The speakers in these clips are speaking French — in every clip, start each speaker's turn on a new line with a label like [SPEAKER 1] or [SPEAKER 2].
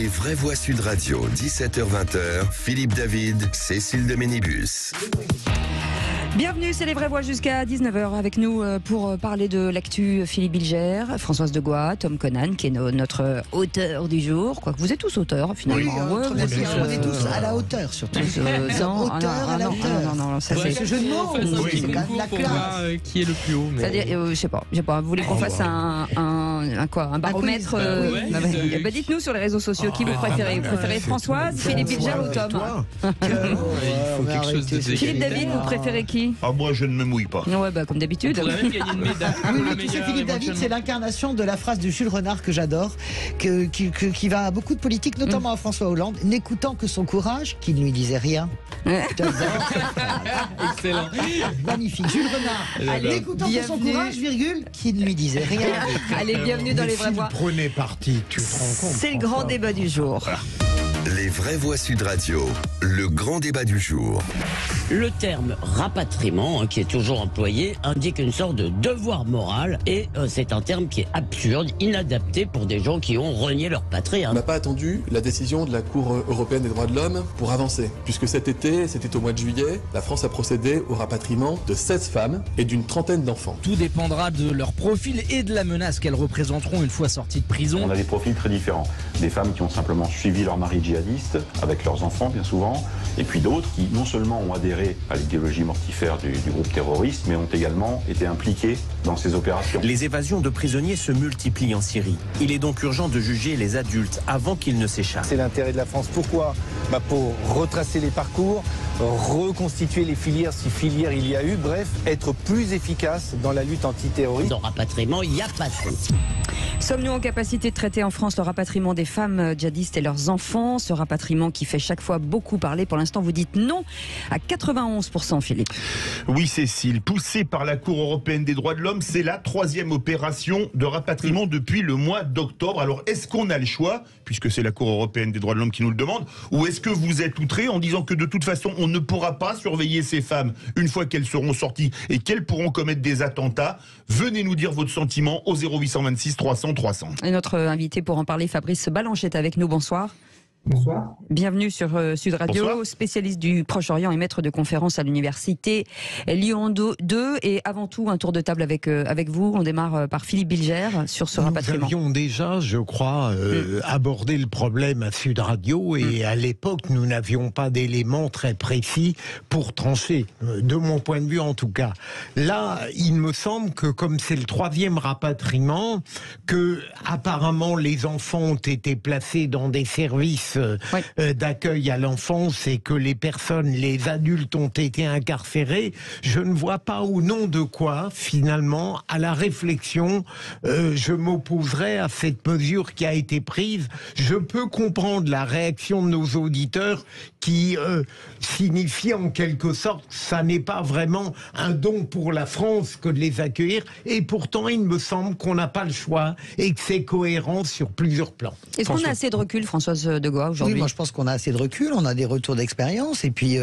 [SPEAKER 1] Les vraies voix Sud Radio, 17h-20h, Philippe David, Cécile de Ménibus.
[SPEAKER 2] Bienvenue, c'est les vraies voix jusqu'à 19h avec nous pour parler de l'actu. Philippe Bilger, Françoise Degois, Tom Conan qui est notre auteur du jour. Quoique vous êtes tous auteurs finalement.
[SPEAKER 3] Oui, on est tous à la hauteur surtout.
[SPEAKER 2] Auteur à la hauteur. Non, ça c'est
[SPEAKER 3] ce jeu de mots.
[SPEAKER 4] C'est quand même la classe. Qui est le plus haut.
[SPEAKER 2] C'est-à-dire, je sais pas. Vous voulez qu'on fasse un baromètre dites-nous sur les réseaux sociaux qui vous préférez. Vous préférez Françoise, Philippe Bilger ou Tom?
[SPEAKER 4] Il faut quelque chose de
[SPEAKER 2] Philippe David, vous préférez qui?
[SPEAKER 5] Moi, je ne me mouille pas.
[SPEAKER 2] Ouais, comme d'habitude.
[SPEAKER 4] On pourrait même gagner une médaille.
[SPEAKER 3] Oui, tu sais, Philippe David, c'est l'incarnation de la phrase de Jules Renard que j'adore, qui va à beaucoup de politiques, notamment à François Hollande, n'écoutant que son courage, qui ne lui disait rien.
[SPEAKER 4] Excellent.
[SPEAKER 3] Magnifique. Jules Renard, n'écoutant que son courage, virgule, qui ne lui disait rien.
[SPEAKER 2] Allez, bienvenue dans les vraies voix.
[SPEAKER 6] Prenez parti, tu te rends compte.
[SPEAKER 2] C'est le grand débat du jour.
[SPEAKER 1] Les vraies voix Sud Radio, le grand débat du jour.
[SPEAKER 7] Le terme rapatriement, qui est toujours employé, indique une sorte de devoir moral et c'est un terme qui est absurde, inadapté pour des gens qui ont renié leur patrie.
[SPEAKER 8] On n'a pas attendu la décision de la Cour européenne des droits de l'homme pour avancer, puisque cet été, c'était au mois de juillet, la France a procédé au rapatriement de 16 femmes et d'une trentaine d'enfants.
[SPEAKER 9] Tout dépendra de leur profil et de la menace qu'elles représenteront une fois sorties de prison.
[SPEAKER 10] On a des profils très différents. Des femmes qui ont simplement suivi leur mari djihadiste, avec leurs enfants bien souvent, et puis d'autres qui non seulement ont adhéré à l'idéologie mortifère du groupe terroriste, mais ont également été impliqués dans ces opérations.
[SPEAKER 11] Les évasions de prisonniers se multiplient en Syrie. Il est donc urgent de juger les adultes avant qu'ils ne s'échappent.
[SPEAKER 12] C'est l'intérêt de la France. Pourquoi ? Pour retracer les parcours, reconstituer les filières si filières il y a eu, bref, être plus efficace dans la lutte antiterroriste.
[SPEAKER 7] Dans rapatriement, il n'y a pas de...
[SPEAKER 2] Sommes-nous en capacité de traiter en France le rapatriement des femmes djihadistes et leurs enfants? Ce rapatriement qui fait chaque fois beaucoup parler. Pour l'instant, vous dites non à 91%, Philippe.
[SPEAKER 5] Oui, Cécile, poussée par la Cour européenne des droits de l'homme, c'est la 3e opération de rapatriement depuis le mois d'octobre. Alors, est-ce qu'on a le choix, puisque c'est la Cour européenne des droits de l'homme qui nous le demande, ou est-ce que vous êtes outrés en disant que de toute façon, on ne pourra pas surveiller ces femmes une fois qu'elles seront sorties et qu'elles pourront commettre des attentats? Venez nous dire votre sentiment au 0826 300 300.
[SPEAKER 2] Et notre invité pour en parler, Fabrice Balanche, est avec nous. Bonsoir.
[SPEAKER 13] Bonsoir.
[SPEAKER 2] Bienvenue sur Sud Radio. Bonsoir. Spécialiste du Proche-Orient et maître de conférences à l'université Lyon 2. Et avant tout, un tour de table avec vous. On démarre par Philippe Bilger sur ce rapatriement.
[SPEAKER 6] Nous avions déjà, je crois, abordé le problème à Sud Radio et à l'époque, nous n'avions pas d'éléments très précis pour trancher, de mon point de vue en tout cas. Là, il me semble que comme c'est le 3e rapatriement, que apparemment les enfants ont été placés dans des services d'accueil à l'enfance et que les adultes ont été incarcérés, je ne vois pas au nom de quoi, finalement, à la réflexion, je m'opposerai à cette mesure qui a été prise. Je peux comprendre la réaction de nos auditeurs qui signifie en quelque sorte que ça n'est pas vraiment un don pour la France que de les accueillir, et pourtant il me semble qu'on n'a pas le choix et que c'est cohérent sur plusieurs plans.
[SPEAKER 2] Est-ce qu'on a assez de recul, Françoise Degois, aujourd'hui?
[SPEAKER 3] Oui, moi je pense qu'on a assez de recul, on a des retours d'expérience, et puis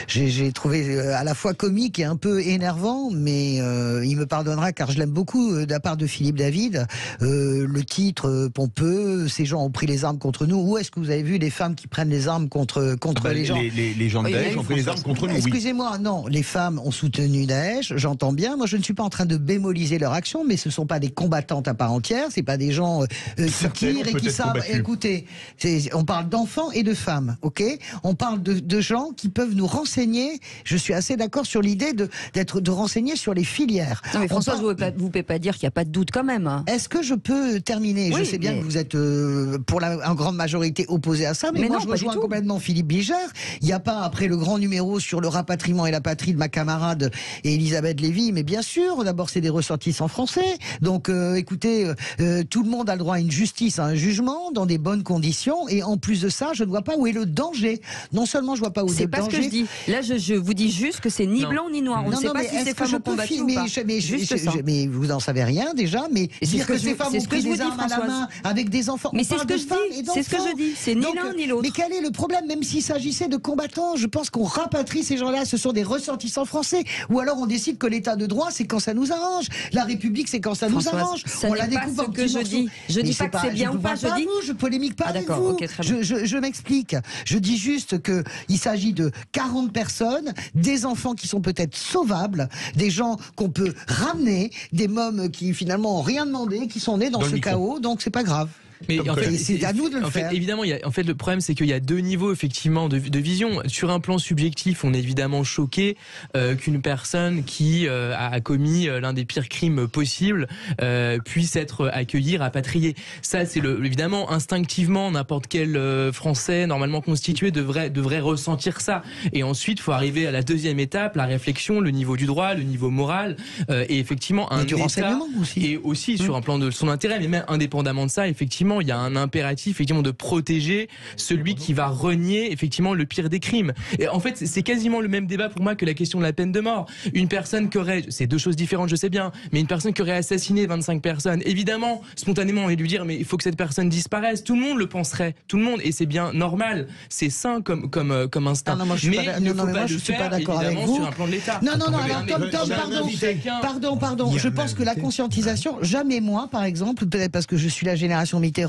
[SPEAKER 3] j'ai trouvé à la fois comique et un peu énervant, mais il me pardonnera car je l'aime beaucoup, de la part de Philippe David, le titre pompeux, ces gens ont pris les armes contre nous. Où est-ce que vous avez vu des femmes qui prennent les armes contre les gens?
[SPEAKER 5] Les gens de Daesh ont pris les armes contre nous.
[SPEAKER 3] Excusez-moi, non, les femmes ont soutenu Daesh, j'entends bien, moi je ne suis pas en train de bémoliser leur action, mais ce ne sont pas des combattantes à part entière, c'est pas des gens qui tirent et qui savent. Écoutez, on parle d'enfants et de femmes, ok? On parle de gens qui peuvent nous renseigner. Je suis assez d'accord sur l'idée de renseigner sur les filières.
[SPEAKER 2] Non mais Françoise, vous ne pouvez pas dire qu'il n'y a pas de doute quand même.
[SPEAKER 3] Est-ce que je peux terminer? Je sais bien que vous êtes pour en grande majorité opposé à ça, mais moi
[SPEAKER 2] non,
[SPEAKER 3] je rejoins complètement Philippe Bilger. Il n'y a pas, après le grand numéro sur le rapatriement et la patrie de ma camarade et Elisabeth Lévy, mais bien sûr, d'abord c'est des ressortissants français. Donc écoutez, tout le monde a le droit à une justice, à un jugement, dans des bonnes conditions, et Mais en plus de ça, je ne vois pas où est le danger. Non seulement je vois pas où est le danger.
[SPEAKER 2] C'est pas ce que je dis. Là, je vous dis juste que c'est ni blanc ni noir. On ne sait pas si ces femmes ont combattu ou pas.
[SPEAKER 3] Mais vous n'en savez rien déjà. Mais dire que ces femmes ont pris des armes à la main avec des enfants.
[SPEAKER 2] Mais c'est ce que je dis. C'est ce que je dis. C'est ni l'un ni l'autre.
[SPEAKER 3] Mais quel est le problème? Même s'il s'agissait de combattants, je pense qu'on rapatrie ces gens-là. Ce sont des ressortissants français. Ou alors on décide que l'état de droit, c'est quand ça nous arrange. La République, c'est quand ça nous arrange.
[SPEAKER 2] On la découpe en petits morceaux. Je dis pas que c'est bien ou pas.
[SPEAKER 3] Je polémique pas avec vous. Je m'explique. Je dis juste qu'il s'agit de 40 personnes, des enfants qui sont peut-être sauvables, des gens qu'on peut ramener, des mômes qui finalement ont rien demandé, qui sont nés dans ce chaos, donc c'est pas grave.
[SPEAKER 4] Mais en fait,
[SPEAKER 3] c'est à nous de le faire.
[SPEAKER 4] Évidemment, le problème, c'est qu'il y a deux niveaux effectivement de vision. Sur un plan subjectif, on est évidemment choqué qu'une personne qui a commis l'un des pires crimes possibles puisse être accueillie, rapatriée. Ça, c'est évidemment instinctivement n'importe quel Français normalement constitué devrait ressentir ça. Et ensuite, il faut arriver à la deuxième étape, la réflexion, le niveau du droit, le niveau moral, et effectivement un État et aussi sur un plan de son intérêt, mais même indépendamment de ça, effectivement. Il y a un impératif effectivement de protéger celui qui va renier effectivement le pire des crimes. Et en fait, c'est quasiment le même débat pour moi que la question de la peine de mort. Une personne qui aurait, c'est deux choses différentes, je sais bien, mais une personne qui aurait assassiné 25 personnes, évidemment, spontanément, on va lui dire mais il faut que cette personne disparaisse. Tout le monde le penserait, tout le monde, et c'est bien normal, c'est sain comme instinct.
[SPEAKER 3] Non, moi, je suis pas d'accord avec vous.
[SPEAKER 4] Sur un plan de l'État.
[SPEAKER 3] Non, pardon. Je pense que la conscientisation, jamais moi, par exemple, peut-être parce que je suis la génération Mitterrand,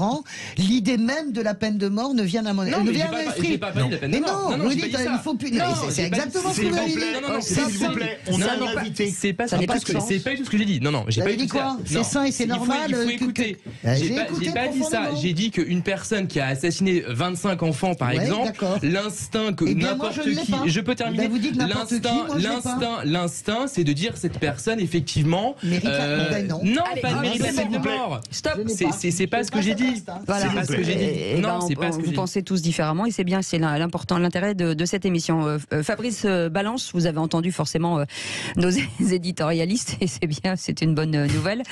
[SPEAKER 3] l'idée même de la peine de mort ne vient à mon esprit.
[SPEAKER 4] J'ai pas parlé de la peine de mort.
[SPEAKER 3] Non, il faut plus. C'est exactement ce que vous avez dit.
[SPEAKER 5] S'il vous plaît, on a un invité.
[SPEAKER 4] C'est pas tout ce que j'ai dit. Non, j'ai pas dit
[SPEAKER 3] quoi. C'est sain et c'est normal.
[SPEAKER 4] Il faut écouter. J'ai pas dit ça. J'ai dit qu'une personne qui a assassiné 25 enfants, par exemple, l'instinct que n'importe qui. Je peux terminer. L'instinct, c'est de dire cette personne effectivement. Non, pas de mérite la peine de mort.
[SPEAKER 2] Stop.
[SPEAKER 4] C'est pas ce que j'ai dit.
[SPEAKER 2] Voilà.
[SPEAKER 4] C'est pas ce que j'ai dit. Non, c'est pas ce que j'ai dit.
[SPEAKER 2] Vous pensez tous différemment et c'est bien, c'est l'important, l'intérêt de cette émission. Fabrice Balance, vous avez entendu forcément nos éditorialistes et c'est bien, c'est une bonne nouvelle.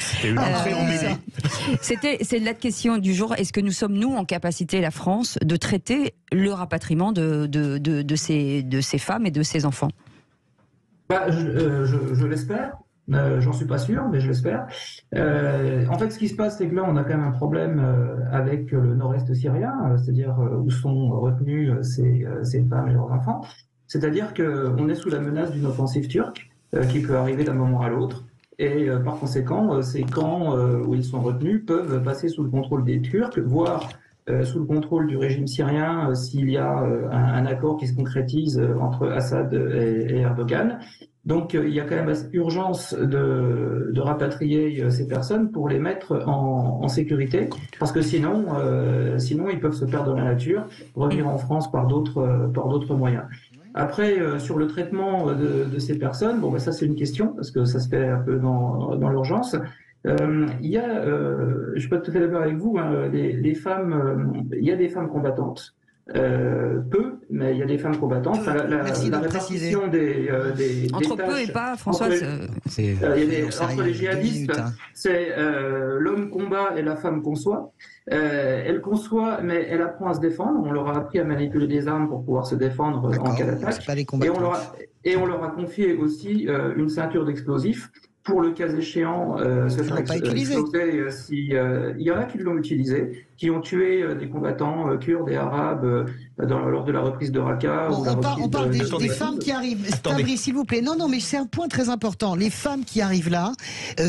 [SPEAKER 2] C'est la question du jour. Est-ce que nous sommes, nous, en capacité, la France, de traiter le rapatriement de ces femmes et de ces enfants?
[SPEAKER 13] Je l'espère. J'en suis pas sûr, mais je l'espère. En fait, ce qui se passe, c'est que là, on a quand même un problème avec le nord-est syrien, c'est-à-dire où sont retenus ces femmes et leurs enfants. C'est-à-dire qu'on est sous la menace d'une offensive turque qui peut arriver d'un moment à l'autre. Et par conséquent, ces camps où ils sont retenus peuvent passer sous le contrôle des Turcs, voire sous le contrôle du régime syrien s'il y a un accord qui se concrétise entre Assad et Erdogan. Donc il y a quand même urgence de rapatrier ces personnes pour les mettre en sécurité, parce que sinon ils peuvent se perdre dans la nature, revenir en France par d'autres moyens. Après, sur le traitement de ces personnes, ça c'est une question, parce que ça se fait un peu dans l'urgence. Il y a, je suis pas tout à fait d'accord avec vous, les femmes, il y a des femmes combattantes. Peu, mais il y a des femmes combattantes.
[SPEAKER 3] Merci
[SPEAKER 13] la
[SPEAKER 3] de
[SPEAKER 13] répartition des
[SPEAKER 2] entre
[SPEAKER 13] tâches,
[SPEAKER 2] peu et pas, Françoise.
[SPEAKER 13] Entre les djihadistes, c'est l'homme combat et la femme conçoit. Elle conçoit, mais elle apprend à se défendre. On leur a appris à manipuler des armes pour pouvoir se défendre en cas d'attaque. Et on leur a confié aussi une ceinture d'explosifs pour le cas échéant se faire exploser. Il y en a qui l'ont utilisé, qui ont tué des combattants kurdes et arabes lors de la reprise de Raqqa.
[SPEAKER 3] On parle des femmes qui arrivent. Fabrice, s'il vous plaît. Non, mais c'est un point très important. Les femmes qui arrivent là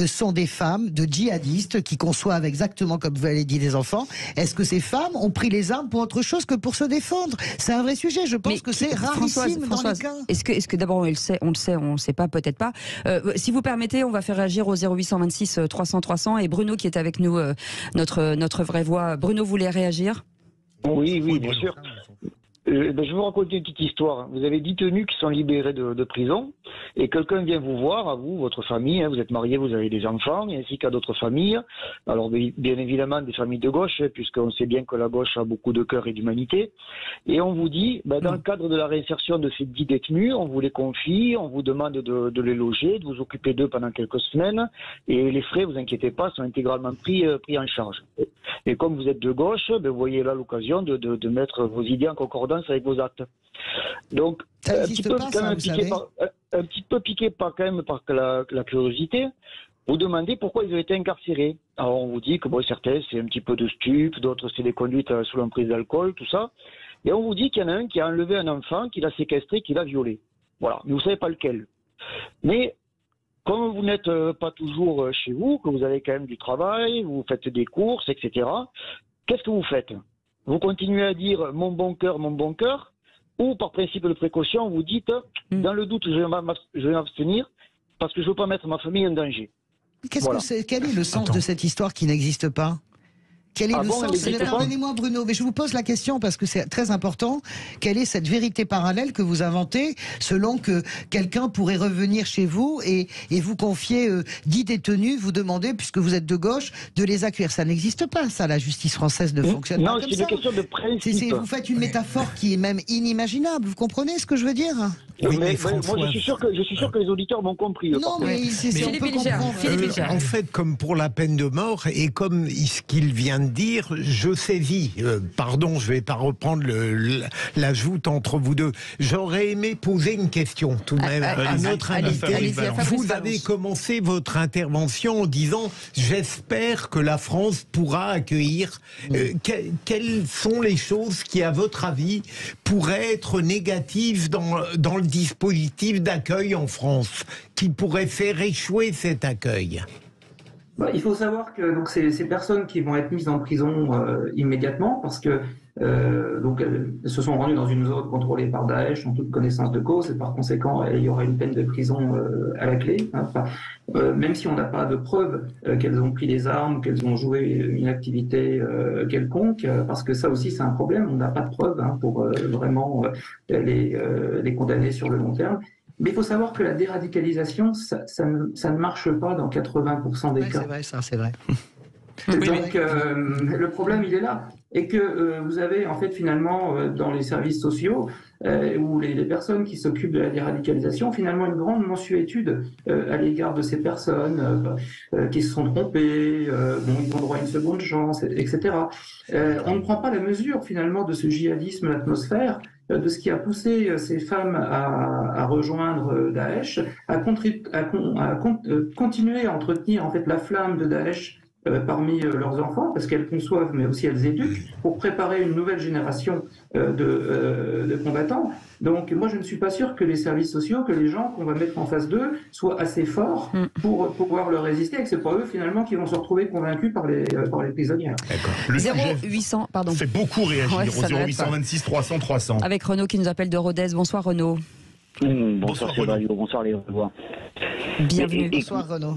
[SPEAKER 3] sont des femmes de djihadistes qui conçoivent exactement comme vous l'avez dit des enfants. Est-ce que ces femmes ont pris les armes pour autre chose que pour se défendre? C'est un vrai sujet. Je pense que c'est rarissime dans les cas.
[SPEAKER 2] Est-ce que d'abord on le sait, on ne sait pas, peut-être pas. Si vous permettez, on va faire réagir au 0826 300 300 et Bruno qui est avec nous, notre vraie voix. Bruno voulait réagir?
[SPEAKER 14] Oui, bien sûr. je vais vous raconter une petite histoire. Vous avez 10 détenus qui sont libérés de prison et quelqu'un vient vous voir, à vous, votre famille, hein, vous êtes mariés, vous avez des enfants, ainsi qu'à d'autres familles. Alors bien évidemment des familles de gauche, puisqu'on sait bien que la gauche a beaucoup de cœur et d'humanité. Et on vous dit, dans le cadre de la réinsertion de ces 10 détenus, on vous les confie, on vous demande de les loger, de vous occuper d'eux pendant quelques semaines, et les frais, vous inquiétez pas, sont intégralement pris en charge. Et comme vous êtes de gauche, vous voyez là l'occasion de mettre vos idées en concordance avec vos actes. Donc, un petit peu piqué par la curiosité, vous demandez pourquoi ils ont été incarcérés. Alors on vous dit que certains c'est un petit peu de stup, d'autres c'est des conduites sous l'emprise d'alcool, tout ça. Et on vous dit qu'il y en a un qui a enlevé un enfant, qui l'a séquestré, qui l'a violé. Voilà, mais vous savez pas lequel. Mais comme vous n'êtes pas toujours chez vous, que vous avez quand même du travail, vous faites des courses, etc., qu'est-ce que vous faites? Vous continuez à dire mon bon cœur, ou par principe de précaution, vous dites dans le doute, je vais m'abstenir parce que je ne veux pas mettre ma famille en danger.
[SPEAKER 3] Quel est le sens de cette histoire qui n'existe pas? Quel est le sens? Pardonnez-moi Bruno, mais je vous pose la question parce que c'est très important. Quelle est cette vérité parallèle que vous inventez selon que quelqu'un pourrait revenir chez vous et vous confier 10 détenus, vous demander, puisque vous êtes de gauche, de les accueillir? Ça n'existe pas, ça. La justice française ne fonctionne pas comme ça. Non, c'est une question de principe. Vous faites une métaphore qui est même inimaginable. Vous comprenez ce que je veux dire?
[SPEAKER 14] Oui, mais moi, je suis sûr que les auditeurs m'ont compris.
[SPEAKER 3] Non, mais on peut comprendre.
[SPEAKER 6] En fait, comme pour la peine de mort et comme ce qu'il vient de dire, je saisis. Pardon, je ne vais pas reprendre la joute entre vous deux. J'aurais aimé poser une question tout de même à notre invité. Vous avez commencé votre intervention en disant « J'espère que la France pourra accueillir ». Quelles sont les choses qui, à votre avis, pourraient être négatives dans le dispositif d'accueil en France, qui pourrait faire échouer cet accueil?
[SPEAKER 13] Il faut savoir que donc, ces personnes qui vont être mises en prison immédiatement, parce que elles se sont rendues dans une zone contrôlée par Daesh en toute connaissance de cause, et par conséquent il y aura une peine de prison à la clé, même si on n'a pas de preuves qu'elles ont pris des armes, qu'elles ont joué une activité quelconque, parce que ça aussi c'est un problème, on n'a pas de preuves pour vraiment les condamner sur le long terme. Mais il faut savoir que la déradicalisation, ça ne marche pas dans 80% des cas.
[SPEAKER 3] C'est vrai, ça, c'est vrai.
[SPEAKER 13] Donc, le problème, il est là. Et que vous avez, en fait, finalement, dans les services sociaux, ou les personnes qui s'occupent de la déradicalisation, finalement, une grande mensuétude à l'égard de ces personnes qui se sont trompées, ils ont droit à une seconde chance, etc. On ne prend pas la mesure, finalement, de ce djihadisme, l'atmosphère, de ce qui a poussé ces femmes à rejoindre Daesh, à continuer à entretenir en fait la flamme de Daesh parmi leurs enfants, parce qu'elles conçoivent, mais aussi elles éduquent, pour préparer une nouvelle génération de combattants. Donc moi je ne suis pas sûr que les services sociaux, que les gens qu'on va mettre en face d'eux soient assez forts pour pouvoir leur résister, et que c'est pas eux finalement qui vont se retrouver convaincus par les prisonnières.
[SPEAKER 5] Le
[SPEAKER 2] 0800, pardon.
[SPEAKER 5] Fait beaucoup réagir au 0826 300 300.
[SPEAKER 2] Avec Renaud qui nous appelle de Rodez. Bonsoir Renaud.
[SPEAKER 15] Bonsoir Renaud. Bonsoir les revois.
[SPEAKER 2] Bienvenue.
[SPEAKER 3] Bonsoir Renaud.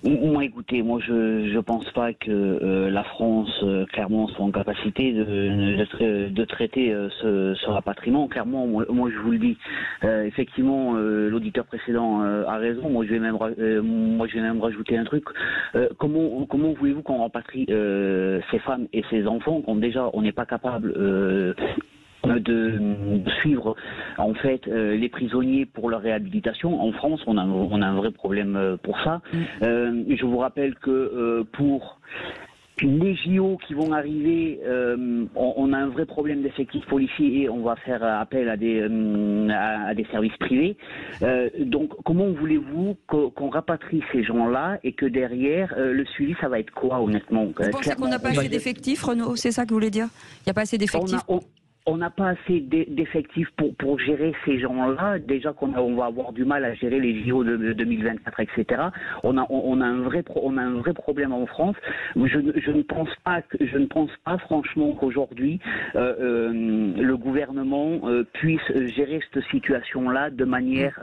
[SPEAKER 15] Moi, écoutez, je pense pas que la France, clairement, soit en capacité de traiter ce rapatriement. Clairement, moi, je vous le dis. Effectivement, l'auditeur précédent a raison. Moi, je vais même rajouter un truc. Comment voulez-vous qu'on rapatrie ces femmes et ces enfants quand déjà on n'est pas capable de suivre en fait les prisonniers pour leur réhabilitation. En France, on a un vrai problème pour ça. Je vous rappelle que pour les JO qui vont arriver, on a un vrai problème d'effectifs policiers et on va faire appel à des services privés. Donc, comment voulez-vous qu'on rapatrie ces gens-là et que derrière, le suivi, ça va être quoi, honnêtement?
[SPEAKER 2] Vous pensez qu'on n'a pas assez d'effectifs, Renaud? C'est ça que vous voulez dire? Il n'y a pas assez d'effectifs?
[SPEAKER 15] On n'a pas assez d'effectifs pour gérer ces gens-là. Déjà qu'on va avoir du mal à gérer les JO de 2024, etc. On a un vrai problème en France. Je ne pense pas franchement qu'aujourd'hui le gouvernement puisse gérer cette situation-là de manière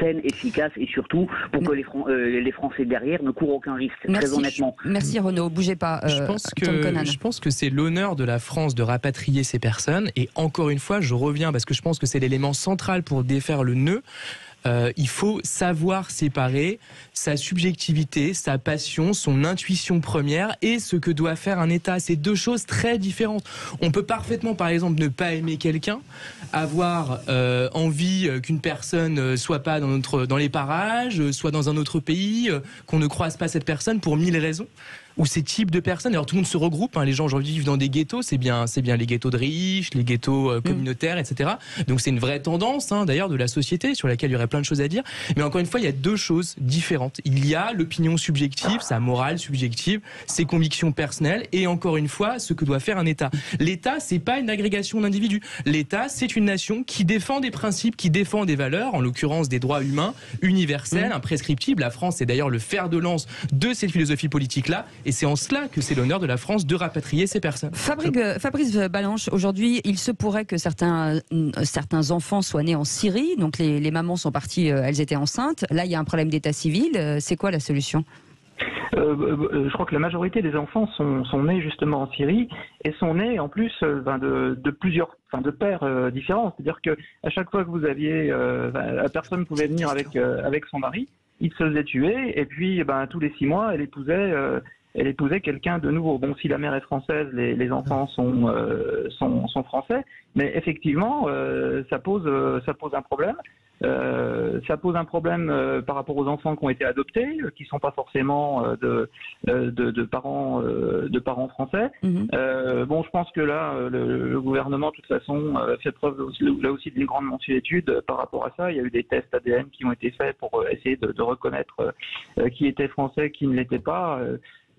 [SPEAKER 15] saine, efficace et surtout pour que les Français derrière ne courent aucun risque. Très honnêtement.
[SPEAKER 2] Merci Renaud. Bougez pas.
[SPEAKER 4] Je pense que c'est l'honneur de la France de rapatrier ces personnes. Et encore une fois, je reviens parce que je pense que c'est l'élément central pour défaire le nœud. Il faut savoir séparer sa subjectivité, sa passion, son intuition première et ce que doit faire un État. C'est deux choses très différentes. On peut parfaitement, par exemple, ne pas aimer quelqu'un, avoir envie qu'une personne soit pas dans les parages, soit dans un autre pays, qu'on ne croise pas cette personne pour 1000 raisons. Ou ces types de personnes, alors tout le monde se regroupe, hein, les gens aujourd'hui vivent dans des ghettos, c'est bien les ghettos de riches, les ghettos communautaires, etc. Donc c'est une vraie tendance, hein, d'ailleurs, de la société sur laquelle il y aurait plein de choses à dire. Mais encore une fois, il y a deux choses différentes. Il y a l'opinion subjective, sa morale subjective, ses convictions personnelles, et encore une fois, ce que doit faire un État. L'État, c'est pas une agrégation d'individus. L'État, c'est une nation qui défend des principes, qui défend des valeurs, en l'occurrence des droits humains universels, imprescriptibles. La France est d'ailleurs le fer de lance de cette philosophie politique-là. Et c'est en cela que c'est l'honneur de la France de rapatrier ces personnes.
[SPEAKER 2] Fabrice Balanche, aujourd'hui, il se pourrait que certains enfants soient nés en Syrie, donc les mamans sont parties, elles étaient enceintes. Là, il y a un problème d'état civil. C'est quoi la solution ?
[SPEAKER 13] Je crois que la majorité des enfants sont nés justement en Syrie et sont nés en plus de pères différents. C'est-à-dire que à chaque fois que vous aviez, la personne pouvait venir avec son mari, il se faisait tuer et puis tous les 6 mois, elle épousait quelqu'un de nouveau. Bon, si la mère est française, les enfants sont français, mais effectivement, ça pose un problème. Ça pose un problème par rapport aux enfants qui ont été adoptés, qui ne sont pas forcément de parents français. Bon, je pense que là, le gouvernement, de toute façon, fait preuve là aussi d'une grande mansuétude par rapport à ça. Il y a eu des tests ADN qui ont été faits pour essayer de reconnaître qui était français, qui ne l'était pas.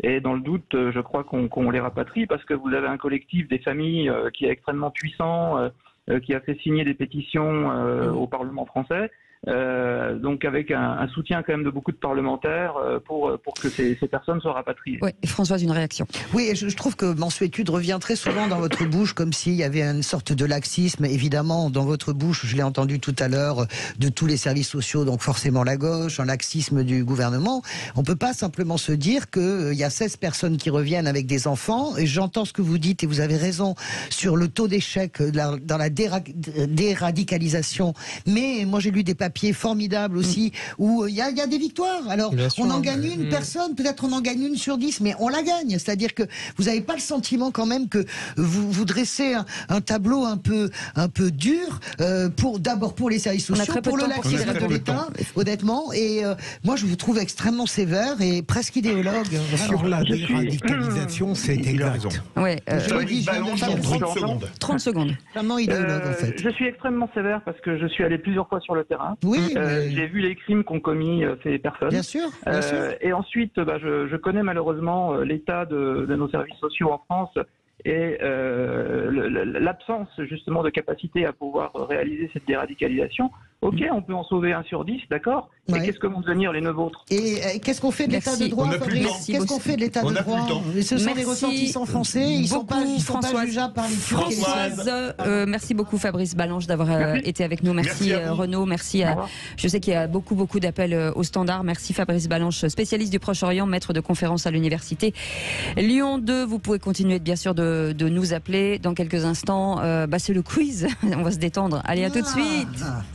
[SPEAKER 13] Et dans le doute, je crois qu'on les rapatrie parce que vous avez un collectif des familles qui est extrêmement puissant, qui a fait signer des pétitions au Parlement français. Donc avec un soutien quand même de beaucoup de parlementaires pour que ces personnes soient rapatriées.
[SPEAKER 2] Oui, Françoise, une réaction.
[SPEAKER 3] Oui, je trouve que mansuétude revient très souvent dans votre bouche comme s'il y avait une sorte de laxisme. Évidemment, dans votre bouche, je l'ai entendu tout à l'heure, de tous les services sociaux, donc forcément la gauche, un laxisme du gouvernement. On peut pas simplement se dire qu'il y a 16 personnes qui reviennent avec des enfants, et j'entends ce que vous dites, et vous avez raison, sur le taux d'échec dans la déradicalisation. Mais moi, j'ai lu des papiers formidable aussi, où il y a des victoires. Alors, on en gagne une personne, peut-être on en gagne une sur 10, mais on la gagne. C'est-à-dire que vous n'avez pas le sentiment quand même que vous dressez un tableau un peu dur, d'abord pour les services sociaux, pour le laxisme de l'État, honnêtement. Et moi, je vous trouve extrêmement sévère et presque idéologue.
[SPEAKER 6] Sur la déradicalisation, c'est exact.
[SPEAKER 2] Ouais,
[SPEAKER 3] je dis
[SPEAKER 2] 30 secondes.
[SPEAKER 3] Vraiment idéologue, en fait.
[SPEAKER 13] Je suis extrêmement sévère parce que je suis allé plusieurs fois sur le terrain.
[SPEAKER 3] Oui,
[SPEAKER 13] j'ai vu les crimes qu'ont commis ces personnes.
[SPEAKER 3] Bien sûr.
[SPEAKER 13] Et ensuite, je connais malheureusement l'état de nos services sociaux en France et l'absence justement de capacité à pouvoir réaliser cette déradicalisation. Ok, on peut en sauver 1 sur 10, d'accord. Mais qu'est-ce que vont devenir les 9 autres?
[SPEAKER 3] Et qu'est-ce qu'on fait de l'état de droit, Fabrice? Qu'est-ce qu'on fait de l'état de droit? Ce sont des ressortissants français, ils ne sont pas jugeables par les
[SPEAKER 2] Françoise, merci beaucoup Fabrice Balanche d'avoir été avec nous. Merci Renaud, merci. Je sais qu'il y a beaucoup d'appels au standard. Merci Fabrice Balanche, spécialiste du Proche-Orient, maître de conférences à l'université Lyon 2. Vous pouvez continuer bien sûr de nous appeler dans quelques instants. C'est le quiz, on va se détendre. Allez, à tout de suite.